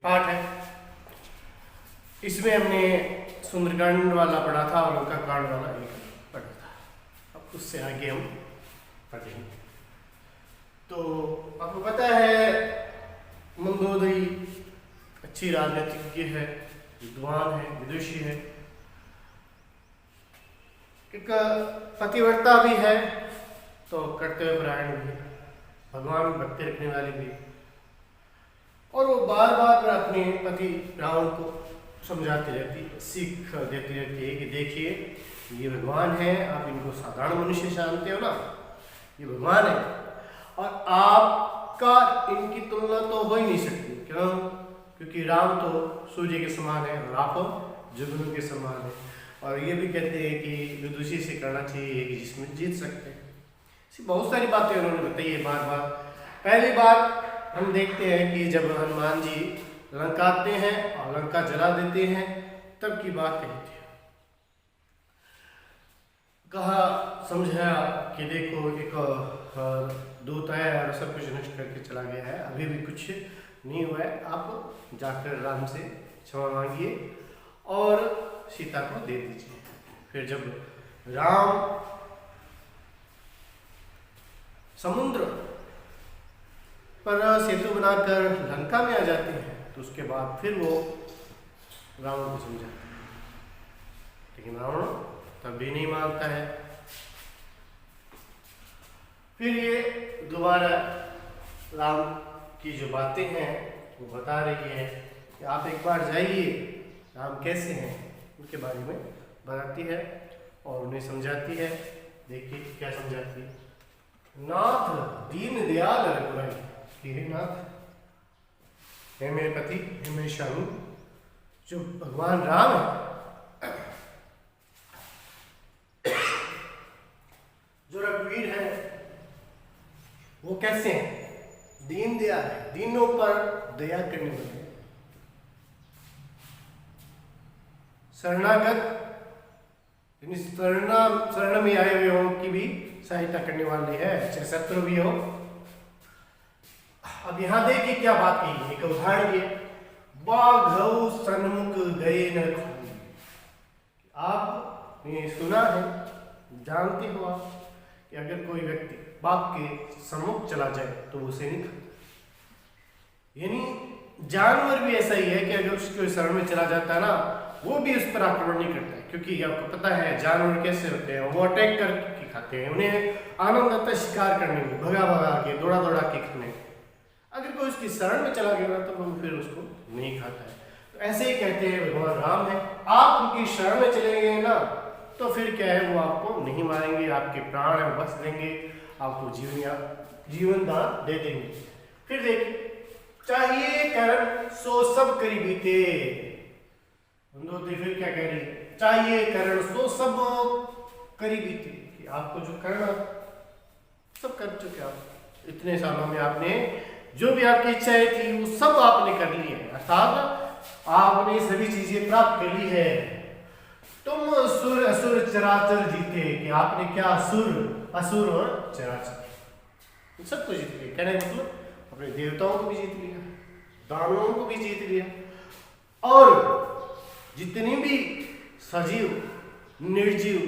पाठ है। इसमें हमने सुंदरकांड वाला पढ़ा था और लंका कांड वाला एक पढ़ा था। अब उससे आगे हम पढ़ेंगे। तो आपको पता है मंदोदरी अच्छी राजनीतिज्ञ है, विद्वान है, विदुषी है, एक पतिव्रता भी है, तो कर्तव्यपरायण भी, भगवान भक्ति रखने वाली भी, और वो बार बार अपने पति रावण को समझाती रहती है, सीख देती रहती है कि देखिए ये भगवान है, आप इनको साधारण मनुष्य जानते हो ना, ये भगवान है और आपका इनकी तुलना तो हो ही नहीं सकती। क्यों? क्योंकि राम तो सूर्य के समान है और आप जुगनू के समान है। और ये भी कहते हैं कि विदुषी से करना चाहिए कि जिसमें जीत सकते हैं। ऐसी बहुत सारी बातें उन्होंने बताई है बार बार। पहली बार हम देखते हैं कि जब हनुमान जी लंका आते हैं और लंका जला देते हैं, तब की बात कही थी। कहा, समझाया कि देखो एक दूत आया और सब कुछ नष्ट करके चला गया है, अभी भी कुछ नहीं हुआ है, आप जाकर राम से क्षमा मांगिए और सीता को दे दीजिए। फिर जब राम समुद्र पर सेतु बनाकर लंका में आ जाते हैं, तो उसके बाद फिर वो रावण को समझाते हैं, लेकिन रावण तब भी नहीं मानता है। फिर ये दोबारा राम की जो बातें हैं वो बता रही है कि आप एक बार जाइए, राम कैसे हैं उनके बारे में बताती है और उन्हें समझाती है। देखिए क्या समझाती है। नाथ दीन दयाल रघुराई, कि हे नाथ, हे मेरे पति, हे मेरे स्वामी, जो भगवान राम है, जो रघुवीर है, वो कैसे हैं? दीन दयाल है, दीनों पर दया करने वाले, शरणागत शरण में आए हुए हो की भी सहायता करने वाले हैं, चाहे शत्रु भी हो। अब यहां देखिए क्या बात की है, एक उदाहरण ये, बाघ सन्मुख गए न खाई। आपने सुना है, जानते हो आप कि अगर कोई व्यक्ति बाघ के सम्मुख चला जाए तो उसे नहीं खाता। यानी जानवर भी ऐसा ही है कि अगर उसके शरण में चला जाता है ना, वो भी उस पर आक्रमण नहीं करता है, क्योंकि आपको पता है जानवर कैसे होते हैं, वो अटैक करके खाते हैं, उन्हें आनंद आता है शिकार करने में, भगा भगा के, दौड़ा दौड़ा के खाने। अगर कोई उसकी शरण में चला गया तो वो फिर उसको नहीं खाता है। तो ऐसे ही कहते हैं भगवान राम है, आप उनकी शरण में चले गए ना, तो फिर क्या है, वो आपको नहीं मारेंगे, आपके प्राण है बच देंगे, आपको जीवन दान दे देंगे। फिर देखिए, चाहिए करण सो सब करी बीते। फिर क्या कह रही है, चाहिए करण सो सब करी बीते, कि आपको जो करना सब कर चुके आप। इतने सालों में आपने जो भी आपकी इच्छाएं थी वो सब आपने कर ली है, अर्थात आपने सभी चीजें प्राप्त कर ली है। तुम सुर असुर चराचर जीते, कि आपने क्या असुर और चराचर सबको जीत लिया। कहने का मतलब अपने देवताओं को भी जीत लिया, दानवों को भी जीत लिया, और जितनी भी सजीव निर्जीव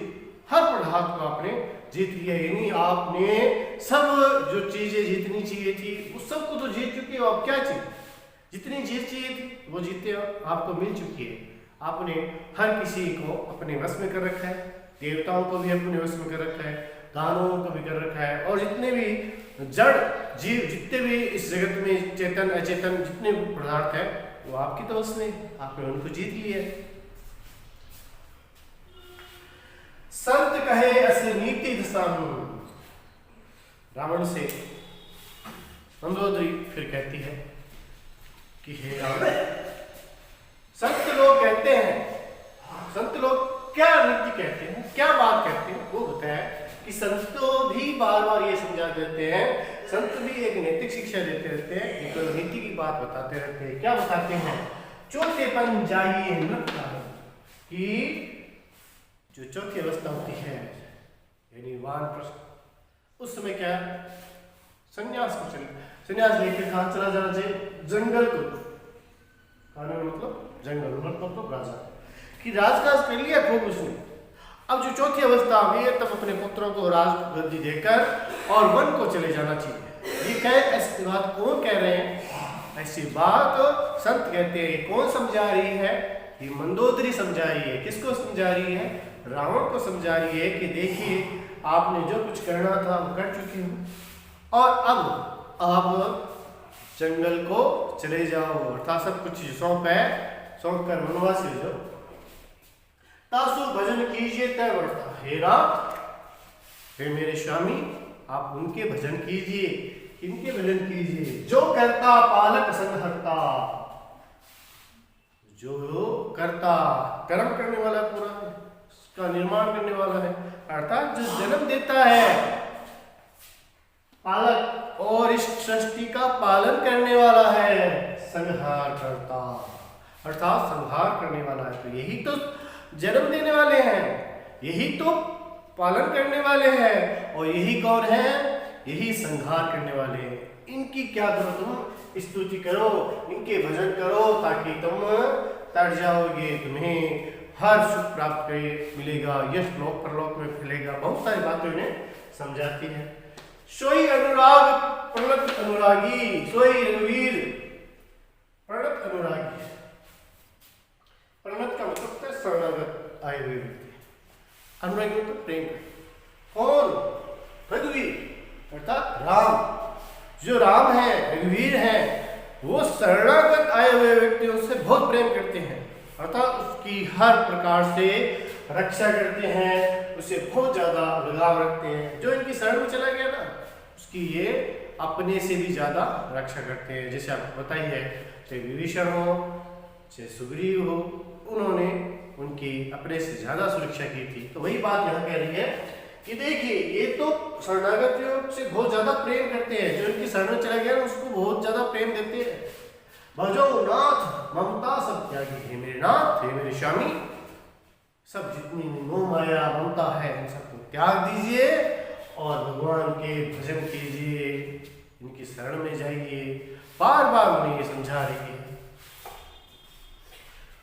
हर पदार्थ को आपने जीत लिया। यानी आपने सब जो चीजें जीतनी चाहिए थी उस सबको तो जीत चुके हो। अब क्या चाहिए, जितनी जीत चाहिए थी वो जीते हो, आपको मिल चुकी है। आपने हर किसी को अपने वश में कर रखा है, देवताओं को भी अपने वश में कर रखा है, दानवों को भी कर रखा है, और जितने भी जड़ जीव, जितने भी इस जगत में चेतन अचेतन जितने भी पदार्थ है वो आपकी तो उसमें, आपने उनको जीत लिया। संत कहे अस नीति दसानु, रावण से मंदोदरी फिर कहती है कि हे रावण, संत लोग कहते हैं, संत लोग क्या नीति कहते हैं, क्या बात कहते हैं, वो बताया कि संतों भी बार बार ये समझा देते हैं, संत भी एक नैतिक शिक्षा देते रहते हैं, एक नीति की बात बताते रहते हैं। क्या बताते हैं, चौथेपन जाइए न कि जो चौथी अवस्था होती है, यानी वानप्रस्थ, उस समय क्या संन्यास को संन्यास लेकर कहाँ चला जाना चाहिए, जंगल को। जंगल मतलब राजा कि राजकाज कर लिया खूब उसने। अब जो चौथी अवस्था में है तब अपने पुत्रों को राजगद्दी देकर और वन को चले जाना चाहिए। ये कह ऐसी बात कौन कह रहे हैं? ऐसी बात संत कहते हैं। कौन समझा रही है? ये मंदोदरी समझा रही है। किसको समझा रही है? रावण को समझा रही है कि देखिए आपने जो कुछ करना था वो कर चुके हो और अब आप जंगल को चले जाओ, अर्थात सब कुछ सौंप कर वनवास ले जाओ। तासु भजन कीजिए तय वर्ता। हे राम, हे मेरे स्वामी, आप उनके भजन कीजिए। इनके भजन कीजिए जो करता पालक संहर्ता, जो करता कर्म करने वाला पूरा है, उसका निर्माण करने वाला है, अर्थात जो जन्म देता है, पालक और इस सृष्टि का पालन करने वाला है, संहार करता अर्थात संहार करने वाला है। तो यही तो जन्म देने वाले हैं, यही तो पालन करने वाले हैं और यही कौन है? यही संहार करने वाले हैं। इनकी क्या करो? तुम स्तुति करो, इनके भजन करो ताकि तुम तर जाओगे, तुम्हें हर सुख प्राप्त मिलेगा, यश लोक परलोक में मिलेगा। बहुत सारी बातें उन्हें समझाती है। सोई अनुराग प्रणत अनुरागी, सोई रघुवीर प्रणत अनुरागी। प्रणत का मतलब शरणागत आए हुए व्यक्ति, अनुरागी मतलब प्रेम। कौन? रघुवीर अर्थात राम। जो राम है, रघुवीर है, वो शरणागत आए हुए व्यक्तियों से बहुत प्रेम करते हैं, अर्थात उसकी हर प्रकार से रक्षा करते हैं, उसे बहुत ज्यादा लगाव रखते हैं। जो इनकी शरण में चला गया ना, उसकी ये अपने से भी ज्यादा रक्षा करते हैं। जैसे आपको पता ही है, चाहे विभीषण हो चाहे सुग्रीव हो, उन्होंने उनकी अपने से ज्यादा सुरक्षा की थी। तो वही बात यहाँ कह रही है कि देखिए ये तो शरणागत से बहुत ज्यादा प्रेम करते हैं। जो इनकी शरण में चला गया उसको बहुत ज्यादा प्रेम देते हैं। भजो नाथ ममता सब त्यागी। हे मेरे नाथ, हे मेरे स्वामी, सब जितनी मोह माया ममता है इन सबको त्याग दीजिए और भगवान के भजन कीजिए, इनकी शरण में जाइए। बार बार उन्हें ये समझा रही है।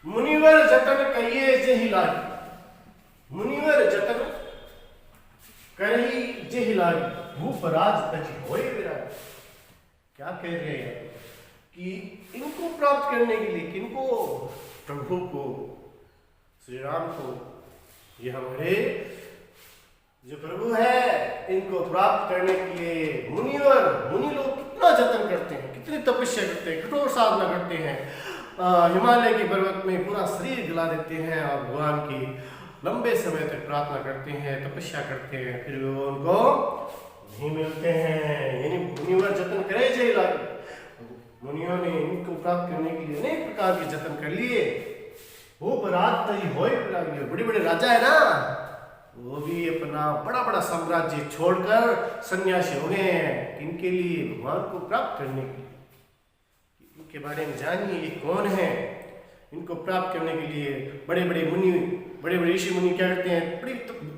मुनिवर जतन करिए जेहि लागी। मुनिवर जतन करी जेहि लागी, भूप राज तजी होए विरागी। क्या कह रहे हैं कि इनको प्राप्त करने के लिए, किनको? प्रभु को, श्री राम को। ये हमारे जो प्रभु है, इनको प्राप्त करने के लिए मुनि लोग कितना जतन करते हैं, कितनी तपस्या करते हैं, कठोर साधना करते हैं, हिमालय के पर्वत में पूरा शरीर गला देते हैं और भगवान की लंबे समय तक प्रार्थना करते हैं, तपस्या करते हैं, फिर वो उनको नहीं मिलते हैं। यानी मुनिवर जतन करे जय लागे। मुनियों ने इनको प्राप्त करने के लिए अनेक प्रकार के जतन कर लिए। वो बरात तरी होए, बड़े बड़े राजा है ना, वो भी अपना बड़ा बड़ा साम्राज्य छोड़कर सन्यासी हो गए हैं इनके लिए, भगवान को प्राप्त करने के लिए। इनके बारे में जानिए, ये कौन है? इनको प्राप्त करने के लिए बड़े बड़े मुनि, बड़े बड़े ऋषि मुनि क्या करते हैं? बड़ी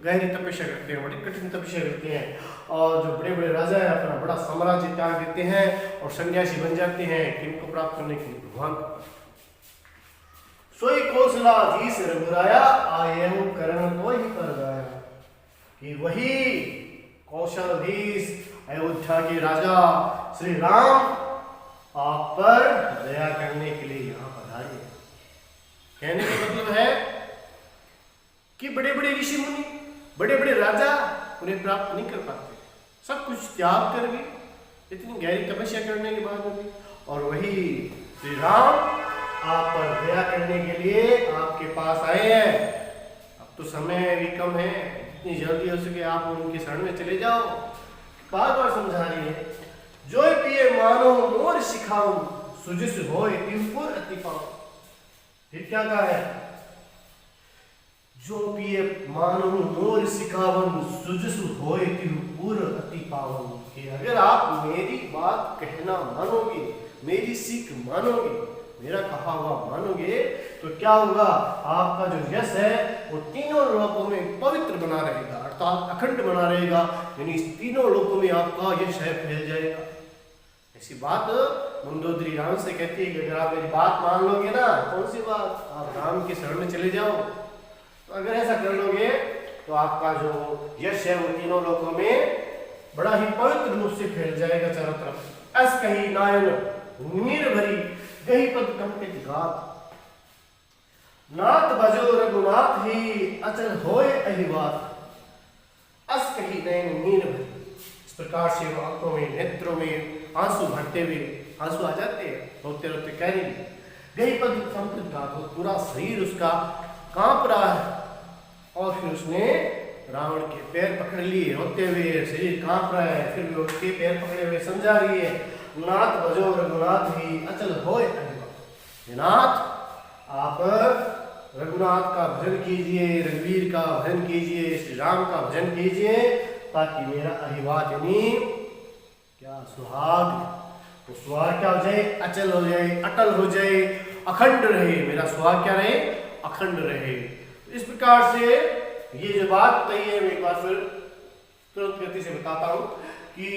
गहरी तपस्या करते हैं, बड़ी कठिन तपस्या करते हैं। और जो बड़े बड़े राजा है अपना बड़ा साम्राज्य त्याग देते हैं और सन्यासी बन जाते हैं किनको प्राप्त करने के लिए? भगवान को। सोई कौशलाधीश रघुराया, आये करण तो ही कर गाया। कि वही कौशलाधीश अयोध्या के राजा श्री राम आप पर दया करने के लिए यहाँ पधारे। कहने का मतलब है कि बड़े बड़े ऋषि मुनि, बड़े बड़े राजा उन्हें प्राप्त नहीं कर पाते, सब कुछ त्याग कर भी, इतनी गहरी तपस्या करने के बाद भी। और वही श्री राम आप पर दया करने के लिए आपके पास आए हैं। अब तो समय भी कम है, जितनी जल्दी हो सके आप उनकी शरण में चले जाओ। बार बार समझा रही है। जो पिए मानो मोर सिखाऊं, सुजिस होए तिहुपुर अति पाऊं। फिर क्या कहा है? जो पिए मानो मोर सिखावन, सुजिस होए तिहुपुर अति पावन। कि अगर आप मेरी बात कहना मानोगे, मेरी सीख मानोगे, मेरा कहा हुआ मानोगे, तो क्या होगा? आपका जो यश है वो तीनों लोकों में पवित्र बना रहेगा, अर्थात अखंड बना रहेगा। यानी इस तीनों लोकों में आपका यश है फैल जाएगा। ऐसी बात मंदोदरी राम से कहती है कि अगर आप मेरी बात मान लोगे ना, कौन सी बात, आप राम की शरण में चले जाओ, तो अगर ऐसा कर लोगे तो आपका जो यश है वो तीनों लोकों में बड़ा ही पवित्र रूप से फैल जाएगा चारों तरफ। अस कही नायन नीर भरी गही पद कंपित गात, नाथ भजो रघुनाथ ही अचल होए अहिवात। अस कही नयन नीर भरी, इस प्रकार से वो आंखों में नेत्रों में आंसू भरते हुए, आंसू आ जाते हैं, रोते रोते कह रही गही पद कंपित गात, पूरा शरीर उसका कांप रहा है। और फिर उसने रावण के पैर पकड़ लिए रोते हुए, शरीर कांप रहा है, फिर भी उसके पैर पकड़े हुए समझा रही है नाथ भजो रघुनाथ ही अचल होए अहिवात। नाथ आप रघुनाथ का भजन कीजिए, रघुवीर का भजन कीजिए, श्री राम का भजन कीजिए, ताकि मेरा अहिवात यानी क्या सुहाग, वो सुहाग क्या हो जाए, अचल हो जाए, अटल हो जाए, अखंड रहे, मेरा सुहाग क्या रहे, अखंड रहे। इस प्रकार से ये जो बात कही है मैं एक बार फिर तुरंत गति से बताता हूं कि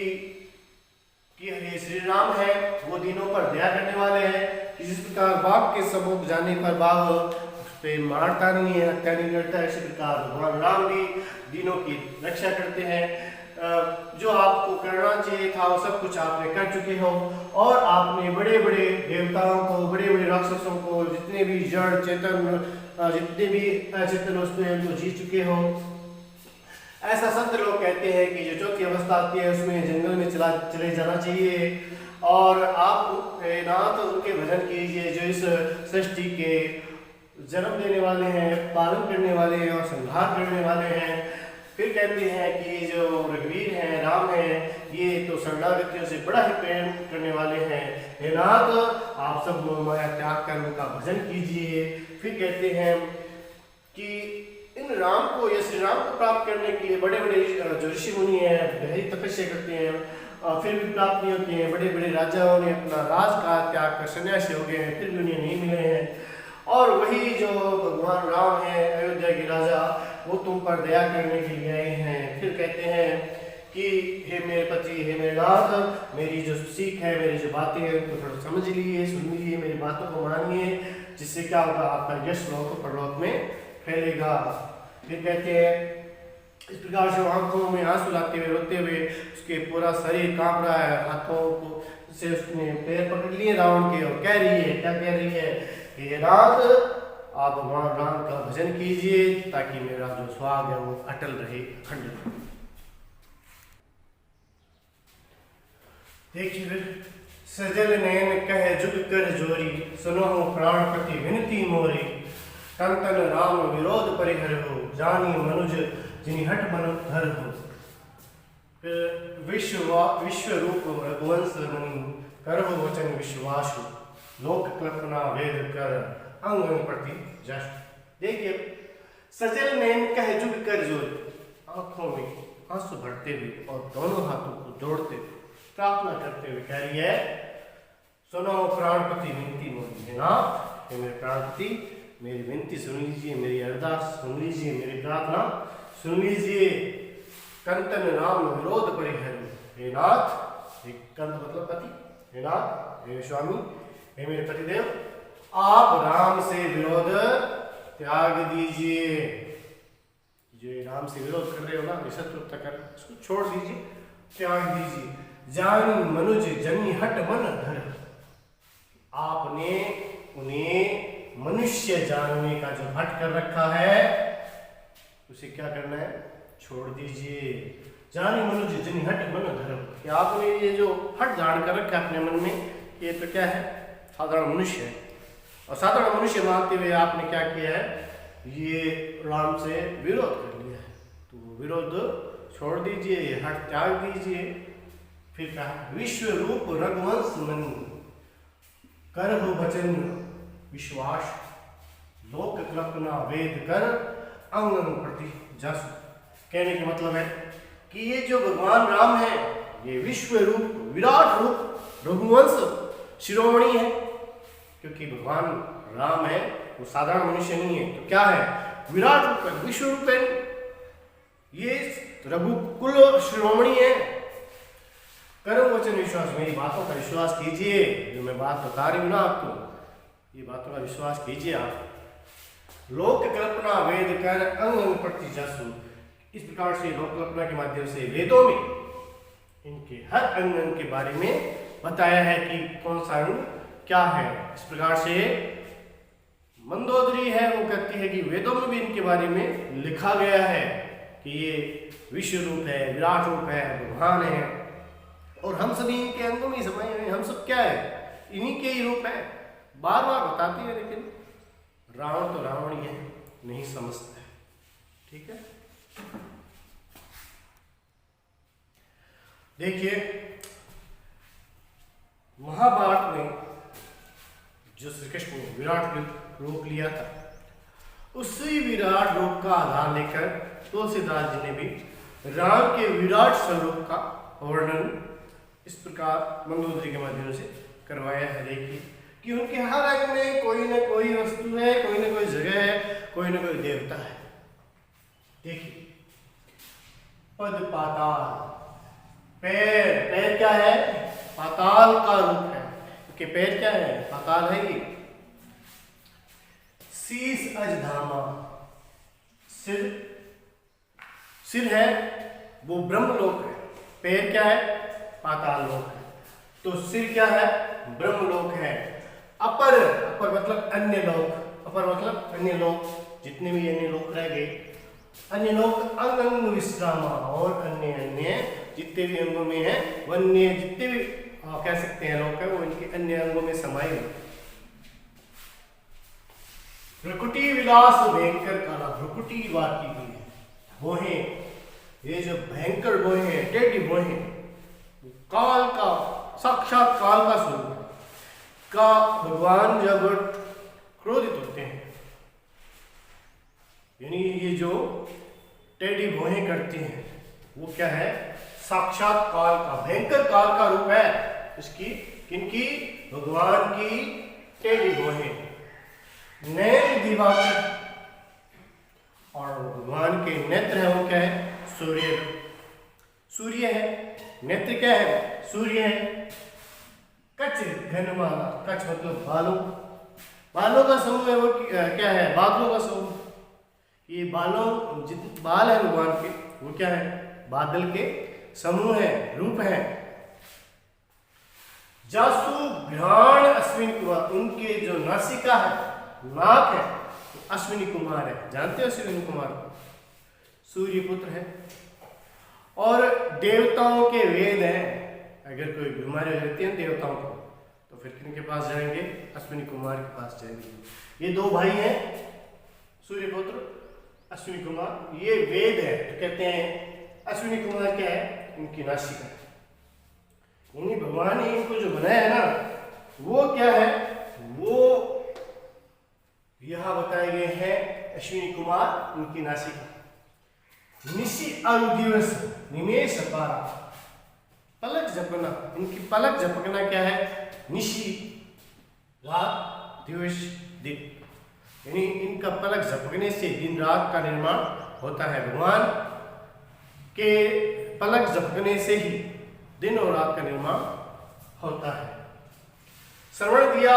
ये श्री राम है वो दिनों पर दया करने वाले हैं कि जिस प्रकार बाघ के सम्मुख जाने पर बाघ उस पे मारता नहीं है, हत्या नहीं करता है, इसी प्रकार भगवान राम भी दिनों की रक्षा करते हैं। जो आपको करना चाहिए था वो सब कुछ आपने कर चुके हो, और आपने बड़े बड़े देवताओं को, बड़े बड़े राक्षसों को, जितने भी जड़ चेतन, जितने भी अचेतन वस्तुएं हैं उनको जीत चुके हो। ऐसा संत लोग कहते हैं कि जो चौथी अवस्था आती है उसमें जंगल में चले जाना चाहिए, और आप नाथ उनके भजन कीजिए जो इस सृष्टि के जन्म देने वाले हैं, पालन करने वाले हैं और संहार करने वाले हैं। फिर कहते हैं कि जो रघुवीर हैं, राम हैं, ये तो शरणागतियों से बड़ा ही प्रेम करने वाले हैं। हे नाथ आप सब मोह माया त्याग कर उनका भजन कीजिए। फिर कहते हैं कि इन राम को या श्री राम को प्राप्त करने के लिए बड़े बड़े जो ऋषि मुनि हैं गहरी तपस्या करते हैं, फिर भी प्राप्त नहीं होते हैं। बड़े बड़े राजाओं ने अपना राज का त्याग कर सन्यासी हो गए हैं, फिर भी उन्हें नहीं मिले हैं। और वही जो भगवान राम है अयोध्या के राजा, वो तुम पर दया करने के लिए आए हैं। फिर कहते हैं कि हे मेरे पति, हे मेरे नाथ, मेरी जो सीख है, मेरी जो बातें हैं उनको थोड़ा समझ लीजिए, सुन लीजिए, मेरी बातों को मानिए, जिससे क्या होगा, आपका यश लोक परलोक में फैलेगा। फिर कहते हैं इस प्रकार से आंखों में आंसू लाते हुए, रोते हुए, उसके पूरा शरीर कांप रहा है, हाथों को से उसने पैर पकड़ लिए रावण के, और कह रही है, क्या कह रही है, हे नाथ आप भगवान राम का भजन कीजिए ताकि मेरा जो सुहाग है वो अटल रहे, अखंड रहे। देखिए फिर सजल नयन कह जुग कर जोरी, सुनो प्राणपति विनती मोरी, तन तन राम विरोध परिहर हो, जानी मनुज जिनि हट मन धर हो। फिर विश्व रूप रघुवंश मणि, करहु वचन विश्वासु, लोक कल्पना वेद कर, अंगन प्रति जश। देखिए सजल नयन कह जुग कर जोरी, आंखों में आंसू भरते हुए और दोनों हाथों को जोड़ते हुए प्रार्थना करते हुए कह रही है, सुनो प्राणपति विनती मोरी, नाथ हे मेरे प्राणपति, मेरी विनती सुन लीजिए, मेरी अरदास सुन लीजिए, मेरी प्रार्थना सुन लीजिए। कंतन राम विरोध परिहर, हे नाथ, कंत मतलब पति, हे नाथ, हे स्वामी, हे मेरे पतिदेव, आप राम से विरोध त्याग दीजिए। जो राम से विरोध कर रहे हो ना, शत्रुता कर, उसको छोड़ दीजिए, त्याग दीजिए। जानी मनुज जनी हट मन धर, आपने उन्हें मनुष्य जानने का जो हट कर रखा है उसे क्या करना है, छोड़ दीजिए। जानी मनुज जनी हट मन धर, कि आपने ये जो हट धारण कर रखा है अपने मन में, ये तो क्या है, साधारण मनुष्य है, और साधारण मनुष्य मानते हुए आपने क्या किया है, ये राम से विरोध कर लिया है। तो विरोध छोड़ दीजिए, हट त्याग दीजिए। फिर कहा विश्व रूप रघुवंश मणि, करहु वचन विश्वास, लोक कल्पना वेद कर, अंगन प्रति जस। कहने का मतलब है कि ये जो भगवान राम है ये विश्व रूप, विराट रूप, रघुवंश शिरोमणि है, क्योंकि भगवान राम है वो साधारण मनुष्य नहीं है, तो क्या है, विराट रूप है, विश्व रूप है, ये रघुकुल शिरोमणि है। कर्म वचन विश्वास, मेरी बातों का विश्वास कीजिए। जो मैं बात बता रही हूँ ना आपको, ये बातों का विश्वास कीजिए आप। लोक कल्पना वेद कर अंग अंग पढ़ती जासु। इस प्रकार से लोक कल्पना के माध्यम से वेदों में इनके हर अंग अंग के बारे में बताया है कि कौन सा अंग क्या है। इस प्रकार से मंदोदरी है वो कहती है कि वेदों में भी इनके बारे में लिखा गया है कि ये विश्व रूप है, विराट रूप है, भगवान है, और हम सभी इनके अंगों में समाये हुए। हम सब क्या है, इन्हीं के ही रूप है। बार बार बताती है, लेकिन रावण तो रावण ही है, नहीं समझता है। ठीक है, देखिए महाभारत में जो श्री कृष्ण ने विराट रूप लिया था, उसी विराट रूप का आधार लेकर तुलसीदास जी ने भी राम के विराट स्वरूप का वर्णन इस प्रकार मंदोदरी के माध्यम से करवाया है। देखिए कि उनके हर अंग में कोई ना कोई वस्तु है, कोई ना कोई जगह है, कोई ना कोई देवता है। देखिए पद पाताल, पैर, पैर क्या है, पाताल का रूप है, क्योंकि पैर क्या है, पाताल है ये। शीश अजधामा, सिर, सिर है वो ब्रह्मलोक है, पैर क्या है, पाताल लोक है, तो सिर क्या है, ब्रह्मलोक है। अपर, अपर मतलब अन्य लोक, अपर मतलब अन्य लोक, जितने भी अन्य लोक रह गए, अन्य लोक अंग अंग विश्रामा, और अन्य अन्य जितने भी अंगों में है, वन्य जितने भी कह सकते हैं लोक है, वो इनके अन्य अंगों में समाये हुए। भ्रुकुटी विलास भयंकर काला, भ्रुकुटी बात की गई है, भोहें, ये जो भयंकर भोहें हैं, टेढ़ी भोहें, काल का, साक्षात काल का स्वरूप है। का भगवान जब क्रोधित होते हैं, यानी ये जो टेढ़ी भोहें करती हैं, वो क्या है, साक्षात काल का, भयंकर काल का रूप है इसकी। किनकी, भगवान की टेढ़ी भोहें। नैन दिवाकर, और भगवान के नेत्र है वो क्या है, सूर्य, सूर्य है, नेत्र क्या है, सूर्य है। कच घनमाला, कच मतलब बालों, बालों का समूह है वो क्या है, बादलों का समूह। ये बालों, जितने बाल है भगवान के, वो क्या है, बादल के समूह है, रूप है। जासु घ्राण अश्विनी कुमार, उनके जो नासिका है, नाक है, अश्विनी कुमार है, जानते हो अश्विनी कुमार को, सूर्य पुत्र है। और देवताओं के वेद हैं, अगर कोई बीमारी हो जाती है देवताओं को, तो फिर किनके पास जाएंगे, अश्विनी कुमार के पास जाएंगे। ये दो भाई हैं, सूर्यपुत्र अश्विनी कुमार, ये वेद है, तो कहते हैं अश्विनी कुमार क्या है, इनकी नासिका है, यानी भगवान ने इनको जो बनाया है ना, वो क्या है, वो यहां बताए गए हैं अश्विनी कुमार, उनकी नासिका। निशि दिवस निमेश पारा, पलक झपकना, इनकी पलक झपकना क्या है, निशि रात, दिवस दिन, यानी इनका पलक झपकने से दिन रात का निर्माण होता है। भगवान के पलक झपकने से ही दिन और रात का निर्माण होता है। श्रवण दिया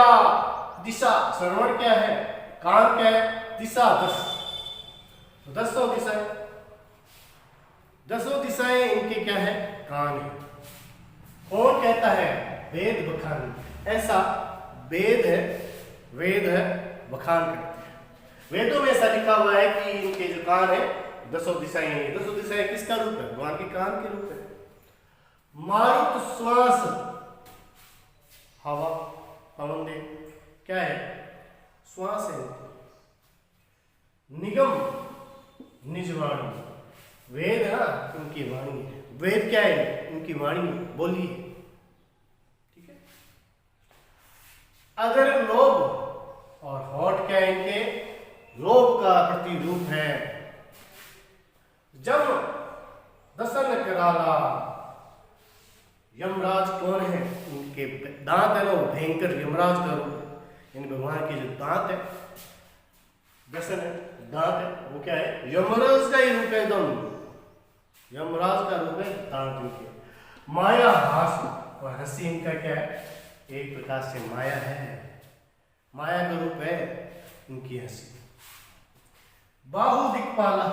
दिशा, श्रवण क्या है, कान क्या है, दिशा 10, 10 दिशाएं, 10 दिशाएं इनके क्या है, कान है। कौन कहता है, वेद बखान, ऐसा वेद है, वेद है बखान करते हैं। वेदों में ऐसा लिखा हुआ है कि इनके जो कान है 10 दिशाएं हैं। 10 दिशाएं किसका रूप है, भगवान के कान के रूप है। मारुत श्वास, हवा, पवन देव क्या है, श्वास है। निगम, निजवाणी, वेद है ना, उनकी वाणी है। वेद क्या है, उनकी वाणी, बोली है। ठीक है, अगर लोभ, और होठ क्या है इनके, लोभ का प्रतिरूप है। जब दसन कराला, यमराज कौन है, उनके दांत है ना, वो भयंकर यमराज का रूप है, यानी भगवान के जो दांत है, दसन है, दांत है, वो क्या है, यमराज का ही रूप है, एकदम यमराज का रूप है दांत इनके। माया हास, और हंसी इनका क्या है, एक प्रकार से माया है, माया का रूप है इनकी हंसी। बाहु दिक्पाला,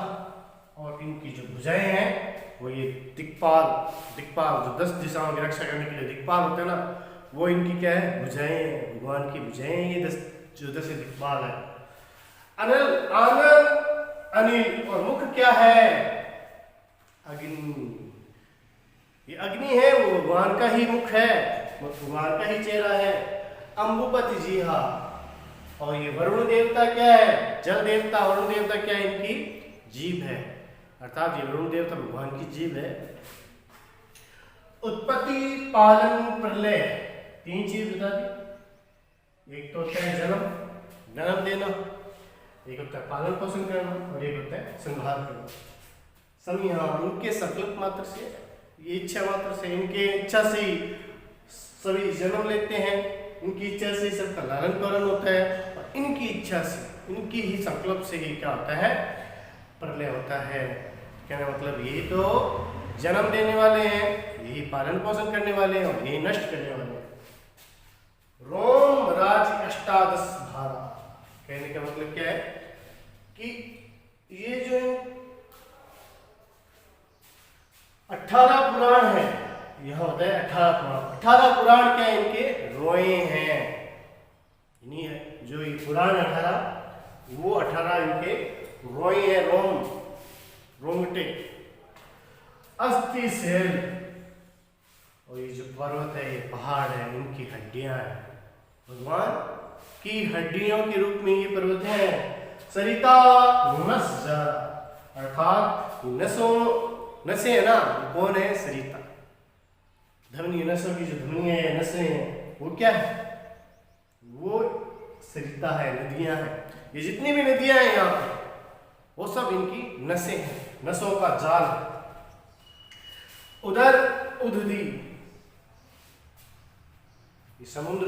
और इनकी जो भुजाएं हैं वो ये दिक्पाल, दिक्पाल जो 10 दिशाओं की रक्षा करने के लिए दिक्पाल होते हैं ना, वो इनकी क्या है, भुजाएं, भगवान की भुजाएं, ये 10 दिक्पाल है। अनिल, आनंद, अनिल, और मुख क्या है, अग्नि। ये अग्नि है, वो भगवान का ही मुख है, भगवान का ही चेहरा है। अम्बुपति जी, हाँ, और ये वरुण देवता क्या है, जल देवता, वरुण देवता क्या है, इनकी जीभ है, अर्थात ये वरुण देवता भगवान की जीभ है। उत्पत्ति, पालन, प्रलय, 3 चीज बता दी। एक तो होता है जन्म देना, एक होता है पालन पोषण करना, और एक होता है संहार करना। सब यहाँ उनके संकल्प मात्र से, ये इच्छा मात्र से, इनके इच्छा से ही सभी जन्म लेते हैं, इनकी इच्छा से ही सबका लालन पालन होता है, और इनकी इच्छा से, इनकी ही संकल्प से ही क्या होता है, प्रलय होता है। कहने मतलब यही तो जन्म देने वाले हैं, यही पालन पोषण करने वाले हैं, और यही नष्ट करने वाले हैं। रोम राज अष्टादश धारा, कहने का मतलब क्या है कि ये जो 18 पुराण है, यह होता है 18 पुराण। 18 पुराण क्या है, इनके रोए हैं, नहीं है जो ये पुराण 18, वो 18 इनके रोए हैं, रोंगटे। अस्थि सेल, और ये जो पर्वत है, ये पहाड़ है, इनकी हड्डियां हैं, भगवान की हड्डियों के रूप में ये पर्वत है। सरिता नस, अर्थात नसें है ना, कौन है, सरिता, धमनी, नसों की जो धमनी है, नसें हैं, वो क्या है, वो सरिता है, नदियां हैं। ये जितनी भी नदियां हैं यहाँ पे, वो सब इनकी नसें हैं, नसों का जाल है। उधर उदधी, ये समुद्र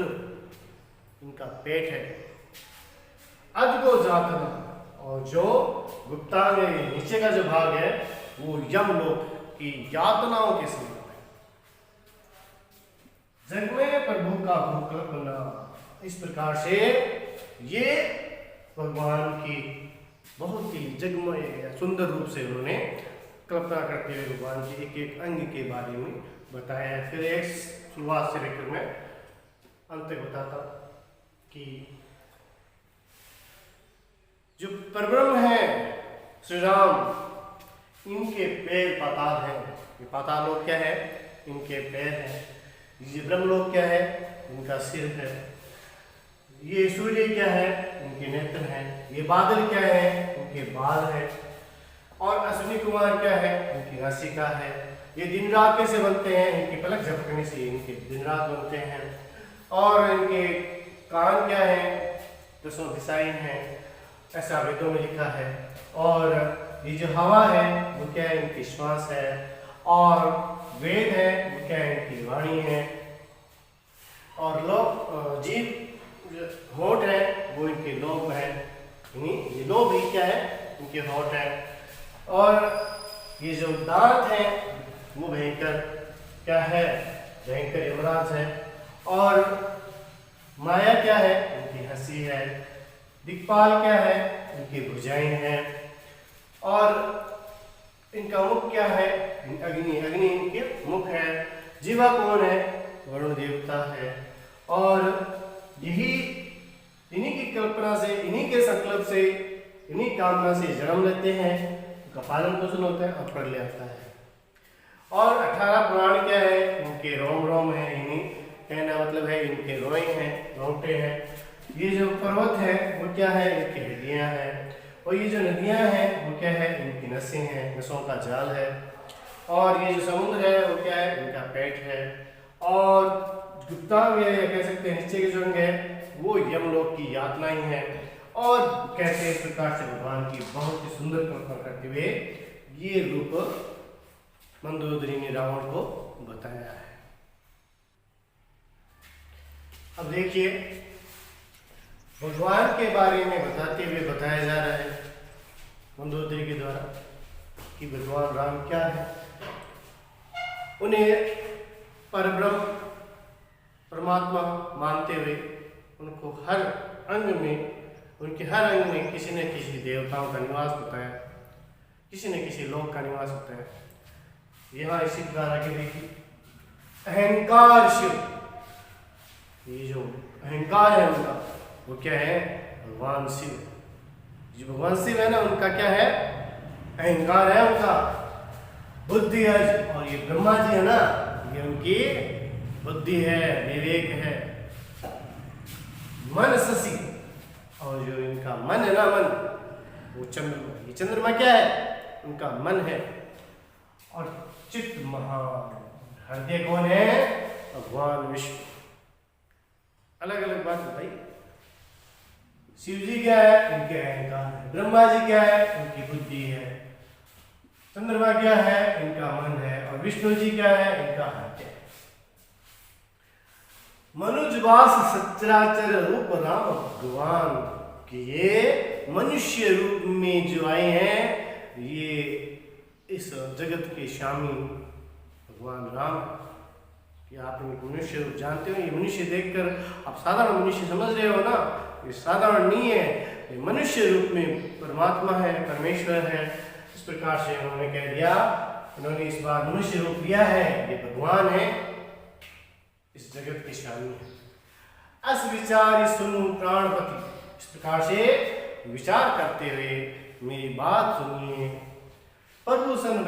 इनका पेट है। अधगो जातना, और जो गुप्तांग नीचे का जो भाग है, वो यमलोक की यातनाओं के समान है। जग में प्रभु का भूकल्पना, इस प्रकार से ये भगवान की बहुत ही जगमय सुंदर रूप से उन्होंने कल्पना करते हुए भगवान के एक एक अंग के बारे में बताया है। फिर एक शुरुआत से लेकर मैं अंत तक बताता कि जो परब्रह्म है श्री राम, इनके पैर पाताल हैं। ये पाताल लोक क्या है, इनके पैर हैं। ये ब्रह्मलोक क्या है, इनका सिर है। ये सूर्य क्या है, इनके नेत्र हैं। ये बादल क्या है, इनके बाल है। और अश्विनी कुमार क्या है, इनकी नासिका है। ये दिन रात कैसे बनते हैं, इनकी पलक झपकने से इनके दिन रात बनते हैं। और इनके कान क्या है, 10 दिशाएं हैं, ऐसा वेदों में लिखा है। और ये जो हवा है वो क्या है, इनकी श्वास है। और वेद है वो क्या है, इनकी वाणी है। और लोग जीव होठ है वो इनके लोभ है, ये लोभ ही क्या है, इनके होठ है। और ये जो दांत है वो भयंकर क्या है, भयंकर यमराज है। और माया क्या है, इनकी हंसी है। दिक्पाल क्या है, इनकी भुजाएं हैं। और इनका मुख क्या है, अग्नि, अग्नि इनके मुख है। जीवा कौन है, वरुण देवता है। और यही इन्हीं की कल्पना से, इन्हीं के संकल्प से, इन्हीं कामना से जन्म लेते हैं, उनका पालन पोषण होता है और प्रलय आता है। और 18 पुराण क्या है, इनके रोम रोम है। इन्हीं कहना मतलब है इनके रोए हैं, रोंगटे हैं। ये जो पर्वत है वो क्या है, इनकी हड्डियां हैं। और ये जो नदियां हैं वो क्या है, इनकी नसें हैं, नसों का जाल है। और ये जो समुद्र है वो क्या है, इनका पेट है। और गुप्तांग है, या कह सकते हैं नीचे के जो अंग है, वो यमलोक की यातना ही है। और कहते हैं इस प्रकार से भगवान की बहुत ही सुंदर कल्पना करते हुए ये रूप मंदोदरी ने रावण को बताया है। अब देखिए भगवान के बारे में बताते हुए बताया जा रहा है मंदोदरी के द्वारा कि भगवान राम क्या है। उन्हें परब्रह्म परमात्मा मानते हुए उनको हर अंग में, उनके हर अंग में किसी न किसी देवताओं का निवास होता है, किसी न किसी लोक का निवास होता है। यहाँ इसी प्रकार आगे देखिए, अहंकार शिव, ये जो अहंकार है उनका वो क्या है? भगवान शिव। जो भगवान शिव है ना, उनका क्या है? अहंकार है उनका, बुद्धि है। और ये ब्रह्मा जी है ना, ये उनकी बुद्धि है, विवेक है, मन शशि। और जो इनका मन है ना, मन वो चंद्रमा। ये चंद्रमा क्या है? उनका मन है। और चित्त महान, हृदय कौन है? भगवान विष्णु। अलग अलग बात बताई। शिव जी क्या है? इनके अहंकार है। ब्रह्मा जी क्या है? उनकी बुद्धि है। चंद्रमा क्या है? इनका मन है। और विष्णु जी क्या है? इनका हृदय। मनुजवास सचराचर रूप राम भगवान कि ये मनुष्य रूप में जो आए हैं, ये इस जगत के स्वामी भगवान राम। कि आप इनको मनुष्य रूप जानते हो, ये मनुष्य देखकर आप साधारण मनुष्य समझ रहे हो ना, ये साधारण नहीं है, ये मनुष्य रूप में परमात्मा है, परमेश्वर है। इस प्रकार से उन्होंने कह दिया, उन्होंने इस बार मनुष्य रूप लिया है, ये भगवान है, इस जगत के स्वामी है। अस विचार सुनु प्राणपति, इस प्रकार से विचार करते हुए मेरी बात सुनिए। प्रभूषण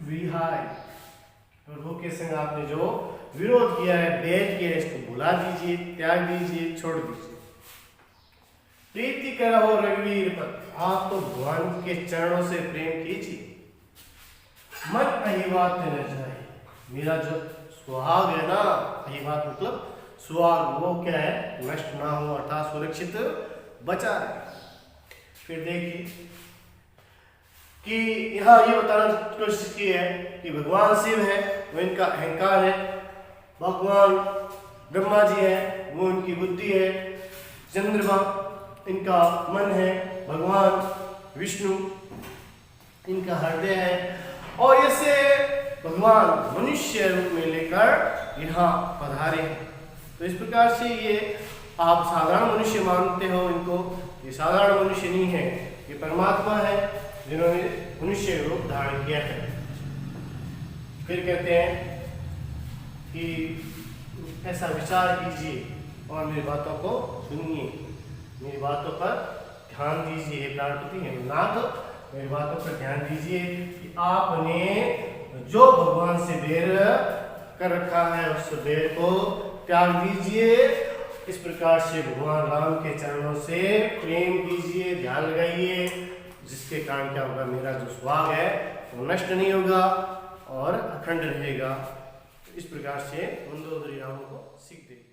विहाय, प्रभु के संग आपने जो विरोध किया है, भेद किया है, इसको भुला दीजिए, त्याग दीजिए, छोड़ दीजिए। प्रीति करो रघुवीर पर, आप तो भगवान के चरणों से प्रेम कीजिए। मन अहिवात न जाए, मेरा जो सुहाग है ना, अहिवात मतलब सुहाग, वो क्या है? नष्ट ना हो, अर्थात सुरक्षित बचा रहे। फिर देखिए कि यहाँ ये बताना कोशिश की है कि भगवान शिव है, वो इनका अहंकार है, भगवान ब्रह्मा जी है, वो उनकी बुद्धि है, चंद्रमा इनका मन है, भगवान विष्णु इनका हृदय है। और ऐसे भगवान मनुष्य रूप में लेकर यहाँ पधारे हैं। तो इस प्रकार से ये आप साधारण मनुष्य मानते हो इनको, ये साधारण मनुष्य नहीं है, ये परमात्मा है जिन्होंने मनुष्य रूप धारण किया है। फिर कहते हैं कि ऐसा विचार कीजिए और मेरी बातों को सुनिए, मेरी बातों पर ध्यान दीजिए। प्राणपति है नाथ, मेरी बातों पर ध्यान दीजिए कि आपने जो भगवान से बैर कर रखा है, उस बैर को त्याग दीजिए। इस प्रकार से भगवान राम के चरणों से प्रेम कीजिए, ध्यान लगाइए, जिसके कारण क्या होगा? मेरा जो सुहाग है वो नष्ट नहीं होगा और अखंड रहेगा। इस प्रकार से मंदोदरी राम को सीख देगी।